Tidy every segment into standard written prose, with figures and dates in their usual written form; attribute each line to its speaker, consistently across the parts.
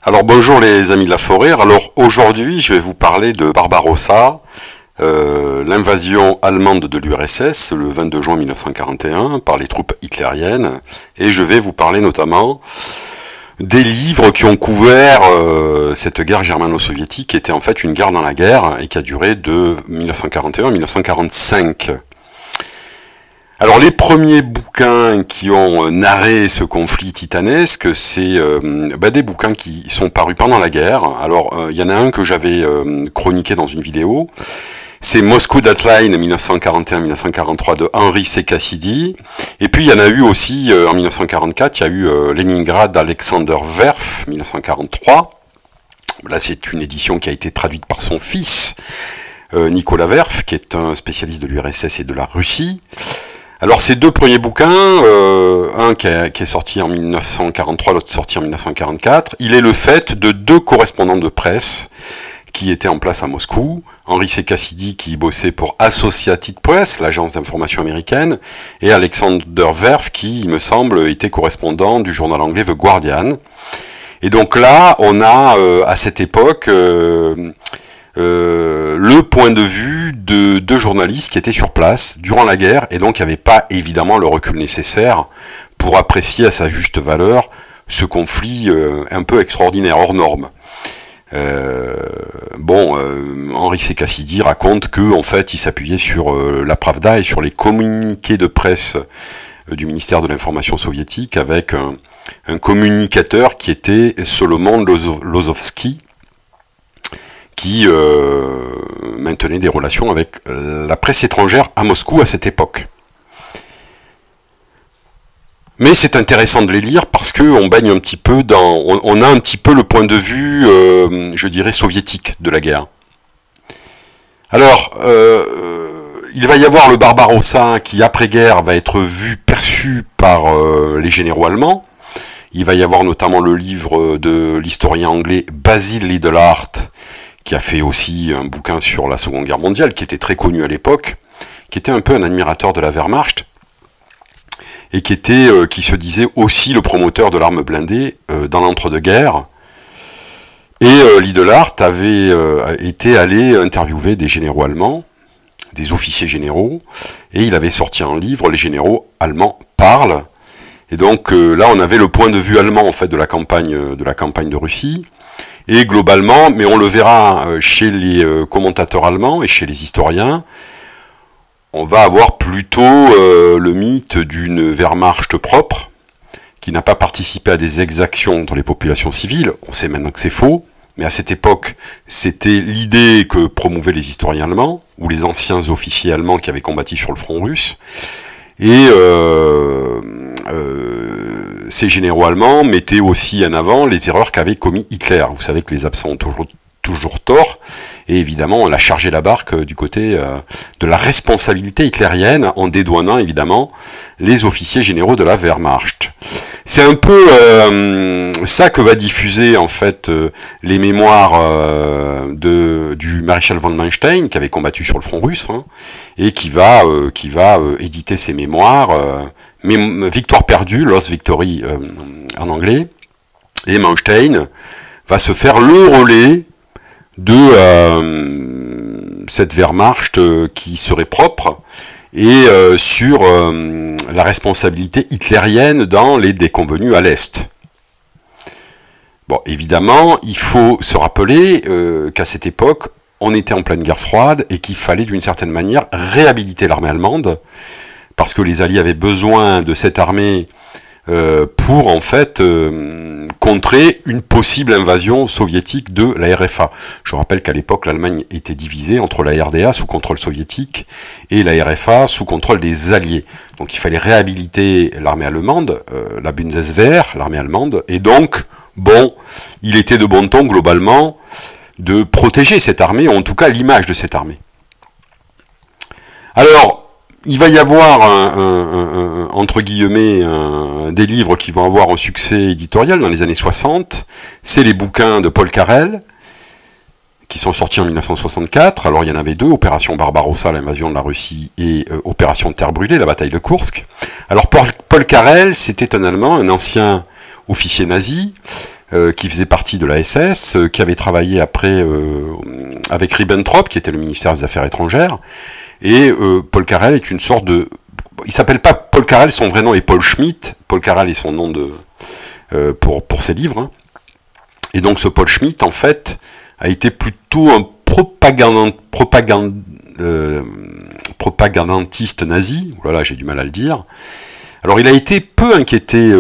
Speaker 1: Alors bonjour les amis de la forêt, alors aujourd'hui je vais vous parler de Barbarossa, l'invasion allemande de l'URSS le 22 juin 1941 par les troupes hitlériennes, et je vais vous parler notamment des livres qui ont couvert cette guerre germano-soviétique qui était en fait une guerre dans la guerre et qui a duré de 1941 à 1945. Alors les premiers bouquins qui ont narré ce conflit titanesque, c'est des bouquins qui sont parus pendant la guerre. Alors il y en a un que j'avais chroniqué dans une vidéo, c'est Moscou Deadline 1941-1943 de Henry C. Cassidy. Et puis il y en a eu aussi en 1944, il y a eu Leningrad d'Alexander Werf 1943. Là c'est une édition qui a été traduite par son fils, Nicolas Werf, qui est un spécialiste de l'URSS et de la Russie. Alors ces deux premiers bouquins, un qui est sorti en 1943, l'autre sorti en 1944, il est le fait de deux correspondants de presse qui étaient en place à Moscou, Henry C. Cassidy qui bossait pour Associated Press, l'agence d'information américaine, et Alexander Werf qui, il me semble, était correspondant du journal anglais The Guardian. Et donc là, on a à cette époque le point de vue de deux journalistes qui étaient sur place durant la guerre, et donc il n'y avait pas évidemment le recul nécessaire pour apprécier à sa juste valeur ce conflit un peu extraordinaire, hors norme. Henry C. Cassidy raconte que en fait il s'appuyait sur la Pravda et sur les communiqués de presse du ministère de l'information soviétique avec un communicateur qui était Solomon Lozovsky, qui maintenait des relations avec la presse étrangère à Moscou à cette époque. Mais c'est intéressant de les lire parce qu'on baigne un petit peu dans... On a un petit peu le point de vue, je dirais, soviétique de la guerre. Alors, il va y avoir le Barbarossa qui, après-guerre, va être perçu par les généraux allemands. Il va y avoir notamment le livre de l'historien anglais Basil Liddell-Hart, qui a fait aussi un bouquin sur la Seconde Guerre mondiale, qui était très connu à l'époque, qui était un peu un admirateur de la Wehrmacht, et qui se disait aussi le promoteur de l'arme blindée dans l'entre-deux-guerres. Et Liddell-Hart avait été allé interviewer des généraux allemands, des officiers généraux, et il avait sorti un livre, Les généraux allemands parlent. Et donc là, on avait le point de vue allemand en fait de la campagne de Russie. Et globalement, mais on le verra chez les commentateurs allemands et chez les historiens, on va avoir plutôt le mythe d'une Wehrmacht propre, qui n'a pas participé à des exactions contre les populations civiles. On sait maintenant que c'est faux, mais à cette époque, c'était l'idée que promouvaient les historiens allemands, ou les anciens officiers allemands qui avaient combattu sur le front russe. Et ces généraux allemands mettaient aussi en avant les erreurs qu'avait commis Hitler. Vous savez que les absents ont toujours tort, et évidemment on a chargé la barque du côté de la responsabilité hitlérienne en dédouanant évidemment les officiers généraux de la Wehrmacht. C'est un peu ça que va diffuser en fait les mémoires du maréchal von Manstein qui avait combattu sur le front russe, et qui va éditer ses mémoires, Victoire perdue, Lost Victory en anglais, et Manstein va se faire le relais de cette Wehrmacht qui serait propre, et sur la responsabilité hitlérienne dans les déconvenues à l'Est. Bon, évidemment, il faut se rappeler qu'à cette époque, on était en pleine guerre froide et qu'il fallait d'une certaine manière réhabiliter l'armée allemande, parce que les Alliés avaient besoin de cette armée pour en fait contrer une possible invasion soviétique de la RFA. Je rappelle qu'à l'époque l'Allemagne était divisée entre la RDA sous contrôle soviétique et la RFA sous contrôle des Alliés. Donc il fallait réhabiliter l'armée allemande, la Bundeswehr, l'armée allemande, et donc bon, il était de bon ton globalement de protéger cette armée, ou en tout cas l'image de cette armée. Alors, il va y avoir, entre guillemets, des livres qui vont avoir un succès éditorial dans les années 60. C'est les bouquins de Paul Carrel, qui sont sortis en 1964. Alors il y en avait deux, Opération Barbarossa, l'invasion de la Russie, et Opération Terre Brûlée, la bataille de Koursk. Alors Paul Carrel, c'était un Allemand, un ancien officier nazi, qui faisait partie de la SS, qui avait travaillé après avec Ribbentrop, qui était le ministère des Affaires étrangères, et Paul Carrel est une sorte de... Il s'appelle pas Paul Carrel, son vrai nom est Paul Schmitt. Paul Carrel est son nom de pour ses livres. Hein. Et donc ce Paul Schmitt, en fait, a été plutôt un propagandantiste nazi. Oh là là, j'ai du mal à le dire. Alors il a été peu inquiété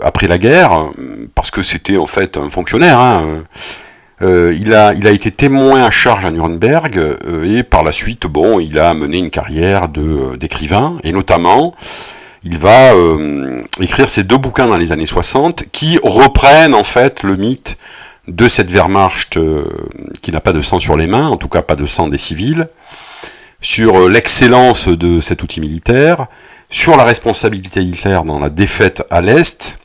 Speaker 1: après la guerre, parce que c'était en fait un fonctionnaire. Hein. Il a été témoin à charge à Nuremberg, et par la suite, bon, il a mené une carrière d'écrivain, et notamment, il va écrire ces 2 bouquins dans les années 60, qui reprennent en fait le mythe de cette Wehrmacht qui n'a pas de sang sur les mains, en tout cas pas de sang des civils, sur l'excellence de cet outil militaire, sur la responsabilité d'Hitler dans la défaite à l'Est,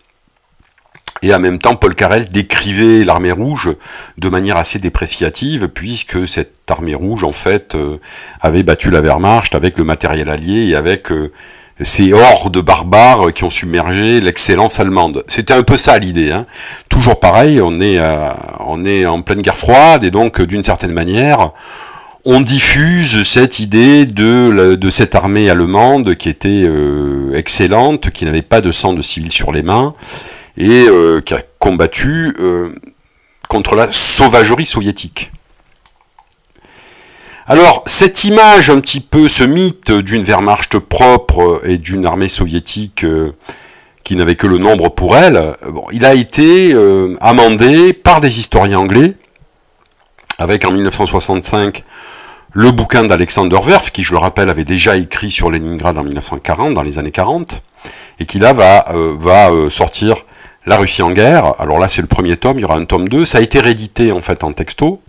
Speaker 1: et en même temps, Paul Carrel décrivait l'armée rouge de manière assez dépréciative, puisque cette armée rouge, en fait, avait battu la Wehrmacht avec le matériel allié et avec ces hordes barbares qui ont submergé l'excellence allemande. C'était un peu ça l'idée. Hein. Toujours pareil, on est en pleine guerre froide, et donc, d'une certaine manière, on diffuse cette idée de cette armée allemande qui était excellente, qui n'avait pas de sang de civils sur les mains, et qui a combattu contre la sauvagerie soviétique. Alors, cette image, un petit peu, ce mythe d'une Wehrmacht propre et d'une armée soviétique qui n'avait que le nombre pour elle, bon, il a été amendé par des historiens anglais, avec en 1965 le bouquin d'Alexander Werf, qui, je le rappelle, avait déjà écrit sur Leningrad en 1940, dans les années 40, et qui là va sortir La Russie en guerre. Alors là, c'est le premier tome, il y aura un tome 2, ça a été réédité en fait en texto.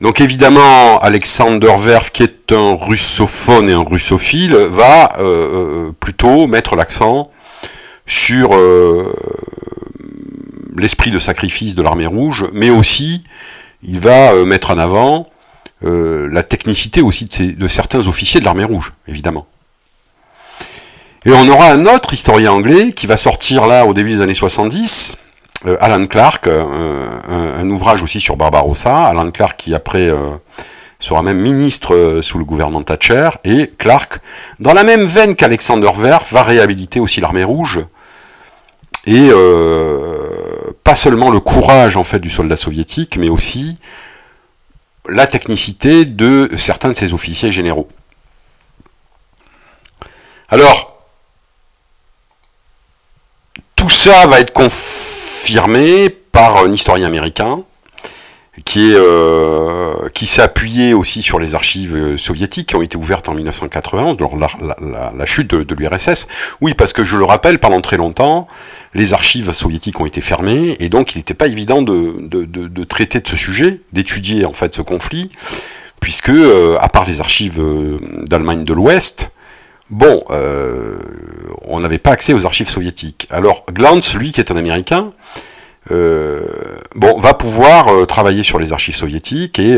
Speaker 1: Donc évidemment, Alexander Werf, qui est un russophone et un russophile, va plutôt mettre l'accent sur l'esprit de sacrifice de l'armée rouge, mais aussi il va mettre en avant la technicité aussi de certains officiers de l'armée rouge, évidemment. Et on aura un autre historien anglais qui va sortir là au début des années 70, Alan Clark, un ouvrage aussi sur Barbarossa, Alan Clark qui après sera même ministre sous le gouvernement Thatcher, et Clark, dans la même veine qu'Alexander Werf, va réhabiliter aussi l'armée rouge, et pas seulement le courage en fait du soldat soviétique, mais aussi la technicité de certains de ses officiers généraux. Alors, tout ça va être confirmé par un historien américain qui s'est appuyé aussi sur les archives soviétiques qui ont été ouvertes en 1991, lors de la chute de l'URSS. Oui, parce que je le rappelle, pendant très longtemps, les archives soviétiques ont été fermées, et donc il n'était pas évident de traiter de ce sujet, d'étudier en fait ce conflit, puisque, à part les archives d'Allemagne de l'Ouest, bon, on n'avait pas accès aux archives soviétiques. Alors, Glantz, lui, qui est un Américain, va pouvoir travailler sur les archives soviétiques et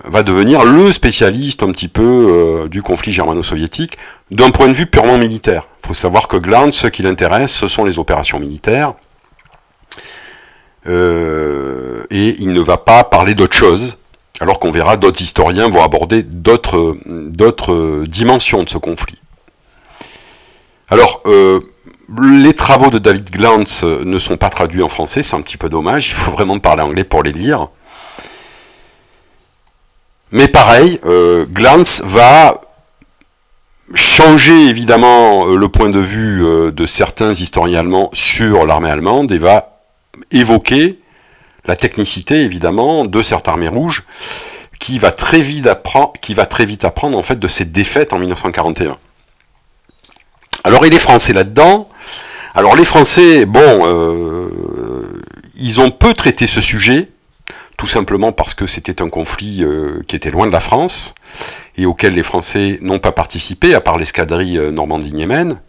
Speaker 1: va devenir le spécialiste un petit peu du conflit germano-soviétique d'un point de vue purement militaire. Il faut savoir que Glantz, ce qui l'intéresse, ce sont les opérations militaires, et il ne va pas parler d'autre chose, alors qu'on verra d'autres historiens vont aborder d'autres dimensions de ce conflit. Alors, les travaux de David Glantz ne sont pas traduits en français, c'est un petit peu dommage, il faut vraiment parler anglais pour les lire. Mais pareil, Glantz va changer évidemment le point de vue de certains historiens allemands sur l'armée allemande et va évoquer la technicité évidemment de cette armée rouge qui va très vite apprendre en fait de cette défaite en 1941. Alors et les Français là-dedans, alors les Français, bon, ils ont peu traité ce sujet, tout simplement parce que c'était un conflit qui était loin de la France, et auquel les Français n'ont pas participé, à part l'escadrille Normandie-Niemen.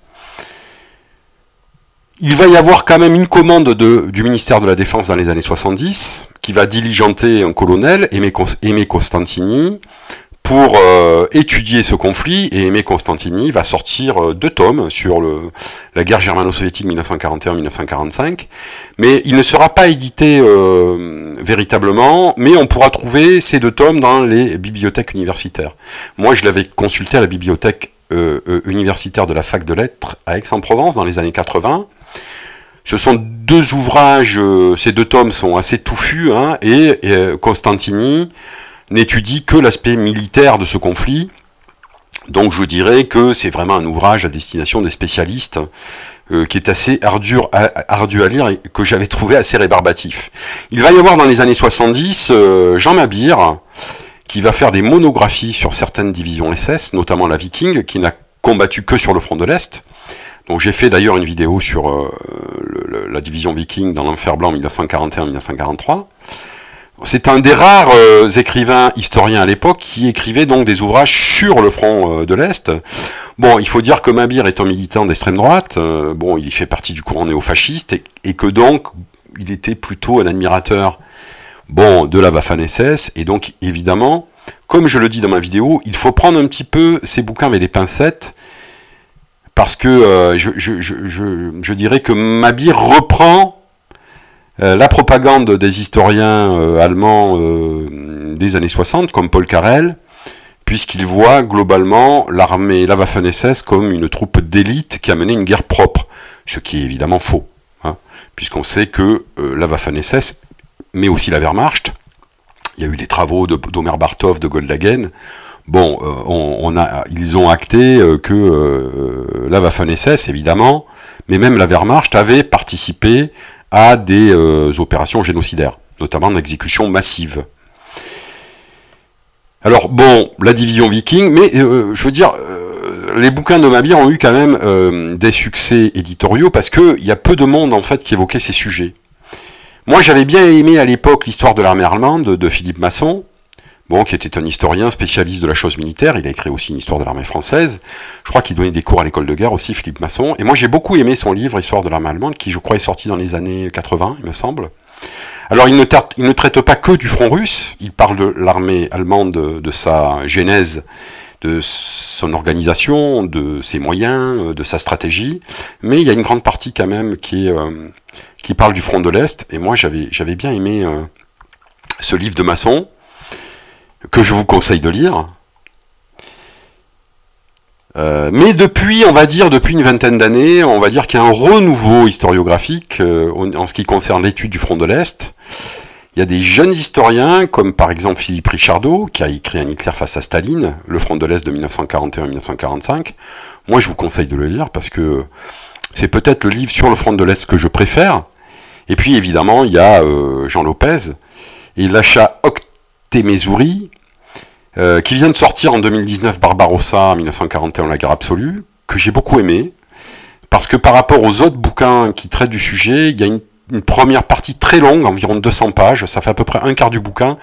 Speaker 1: Il va y avoir quand même une commande du ministère de la Défense dans les années 70, qui va diligenter un colonel, Aimé Costantini, pour étudier ce conflit, et Aimé Constantini va sortir 2 tomes sur la guerre germano-soviétique 1941-1945, mais il ne sera pas édité véritablement, mais on pourra trouver ces 2 tomes dans les bibliothèques universitaires. Moi, je l'avais consulté à la bibliothèque universitaire de la fac de lettres à Aix-en-Provence dans les années 80. Ce sont 2 ouvrages, ces 2 tomes sont assez touffus, hein, et Constantini n'étudie que l'aspect militaire de ce conflit. Donc je dirais que c'est vraiment un ouvrage à destination des spécialistes, qui est assez ardu à lire et que j'avais trouvé assez rébarbatif. Il va y avoir dans les années 70 Jean Mabir, qui va faire des monographies sur certaines divisions SS, notamment la Viking, qui n'a combattu que sur le front de l'Est. Donc j'ai fait d'ailleurs une vidéo sur la division Viking dans l'Enfer Blanc 1941-1943. C'est un des rares écrivains historiens à l'époque qui écrivait donc des ouvrages sur le front de l'Est. Bon, il faut dire que Mabir est un militant d'extrême droite, bon, il fait partie du courant néofasciste, et que donc il était plutôt un admirateur, bon, de la Waffen-SS, et donc évidemment, comme je le dis dans ma vidéo, il faut prendre un petit peu ces bouquins avec des pincettes, parce que je dirais que Mabir reprend la propagande des historiens allemands des années 60, comme Paul Carrel, puisqu'il voit globalement l'armée, la Waffen-SS, comme une troupe d'élite qui a mené une guerre propre, ce qui est évidemment faux, hein, puisqu'on sait que la Waffen-SS, mais aussi la Wehrmacht, il y a eu des travaux d'Omer Bartov, de Goldhagen, bon, ils ont acté que la Waffen-SS, évidemment, mais même la Wehrmacht avait participé à des opérations génocidaires, notamment d'exécutions massives. Alors bon, la division Viking, mais je veux dire, les bouquins de Mabir ont eu quand même des succès éditoriaux, parce qu'il y a peu de monde en fait qui évoquait ces sujets. Moi j'avais bien aimé à l'époque l'histoire de l'armée allemande de Philippe Masson, bon, qui était un historien spécialiste de la chose militaire. Il a écrit aussi une histoire de l'armée française. Je crois qu'il donnait des cours à l'école de guerre aussi, Philippe Masson. Et moi, j'ai beaucoup aimé son livre, Histoire de l'armée allemande, qui, je crois, est sorti dans les années 80, il me semble. Alors, il ne traite pas que du front russe. Il parle de l'armée allemande, de sa genèse, de son organisation, de ses moyens, de sa stratégie. Mais il y a une grande partie, quand même, qui parle du front de l'Est. Et moi, j'avais bien aimé ce livre de Masson, que je vous conseille de lire. Mais depuis, on va dire, depuis une vingtaine d'années, on va dire qu'il y a un renouveau historiographique en ce qui concerne l'étude du front de l'Est. Il y a des jeunes historiens, comme par exemple Philippe Richardot, qui a écrit Un Hitler face à Staline, le front de l'Est de 1941-1945. Moi, je vous conseille de le lire, parce que c'est peut-être le livre sur le front de l'Est que je préfère. Et puis, évidemment, il y a Jean Lopez, et l'achat Témézouri, qui vient de sortir en 2019 Barbarossa 1941, la guerre absolue, que j'ai beaucoup aimé, parce que par rapport aux autres bouquins qui traitent du sujet, il y a une première partie très longue, environ 200 pages, ça fait à peu près un quart du bouquin,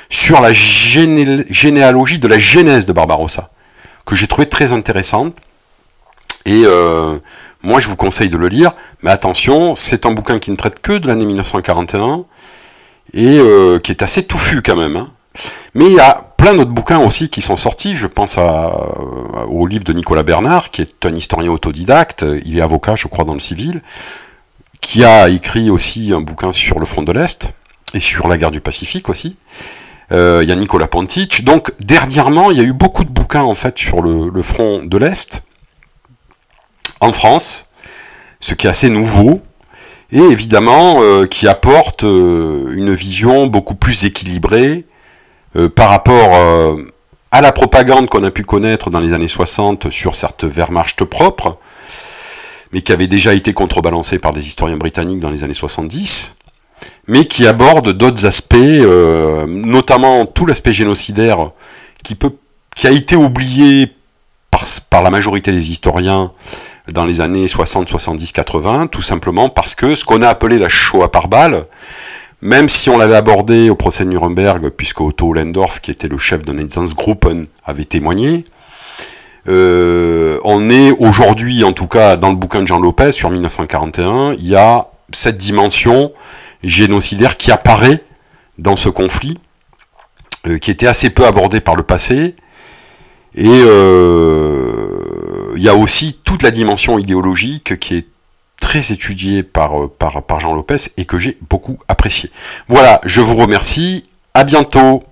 Speaker 1: sur la généalogie de la genèse de Barbarossa, que j'ai trouvé très intéressante, et moi je vous conseille de le lire, mais attention, c'est un bouquin qui ne traite que de l'année 1941, et qui est assez touffu quand même, hein. Mais il y a plein d'autres bouquins aussi qui sont sortis. Je pense au livre de Nicolas Bernard, qui est un historien autodidacte, il est avocat je crois dans le civil, qui a écrit aussi un bouquin sur le front de l'Est, et sur la guerre du Pacifique aussi. Il y a Nicolas Pontic. Donc dernièrement il y a eu beaucoup de bouquins en fait sur le front de l'Est, en France, ce qui est assez nouveau, et évidemment qui apporte une vision beaucoup plus équilibrée par rapport à la propagande qu'on a pu connaître dans les années 60 sur cette Wehrmacht propre, mais qui avait déjà été contrebalancée par des historiens britanniques dans les années 70, mais qui aborde d'autres aspects, notamment tout l'aspect génocidaire qui a été oublié par la majorité des historiens dans les années 60, 70, 80, tout simplement parce que ce qu'on a appelé la Shoah par balle, même si on l'avait abordé au procès de Nuremberg, puisque Otto Lendorf, qui était le chef de Einsatzgruppen, avait témoigné, on est aujourd'hui, en tout cas dans le bouquin de Jean Lopez, sur 1941, il y a cette dimension génocidaire qui apparaît dans ce conflit, qui était assez peu abordée par le passé, Et il y a aussi toute la dimension idéologique qui est très étudiée par Jean Lopez et que j'ai beaucoup apprécié. Voilà, je vous remercie, à bientôt.